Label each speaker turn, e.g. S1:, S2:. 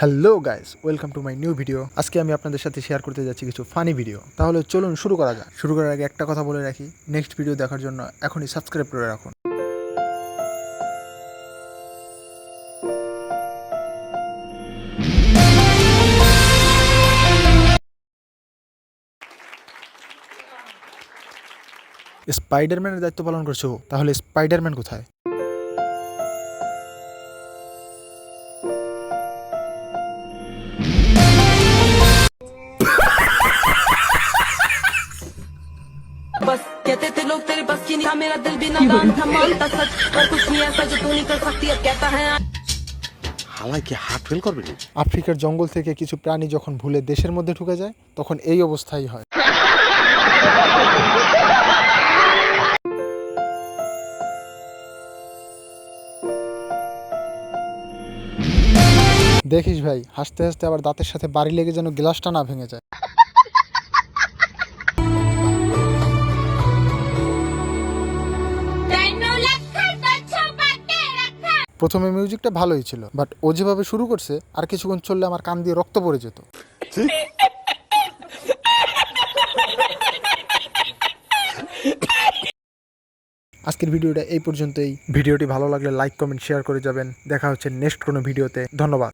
S1: Hello guys, welcome to my new video. আজকে আমি আপনাদের সাথে শেয়ার করতে যাচ্ছি কিছু ফানি ভিডিও। তাহলে চলুন শুরু করা যাক। শুরু করার আগে একটা কথা বলে রাখি, নেক্সট ভিডিও দেখার জন্য এখনই সাবস্ক্রাইব করে রাখুন। স্পাইডারম্যানের দায়িত্ব পালন করছো, তাহলে স্পাইডারম্যান কোথায়?
S2: बस कहते थे लोग तेरे बस की नहीं था, मेरा दिल भी नादान था, मानता सच पर कुछ नहीं ऐसा जो तू नहीं कर सकती, अब कहता है
S3: হালাই কি হার্ট ফেল করবে নি?
S1: আফ্রিকার জঙ্গল থেকে কিছু প্রাণী যখন ভুলে দেশের মধ্যে ঢুকে যায়, তখন এই অবস্থাই হয়। দেখিস ভাই, হাসতে হাসতে আবার দাঁতের সাথে বাড়ি লেগে যেন গ্লাসটা না ভেঙে যায়। প্রথমে মিউজিকটা ভালোই ছিল, বাট ও যেভাবে শুরু করছে আর কিছুক্ষণ চললে আমার কান দিয়ে রক্ত পড়ে যেত। আজকের ভিডিওটা এই পর্যন্তই। ভিডিওটি ভালো লাগলে লাইক, কমেন্ট, শেয়ার করে যাবেন। দেখা হচ্ছে নেক্সট কোনো ভিডিওতে। ধন্যবাদ।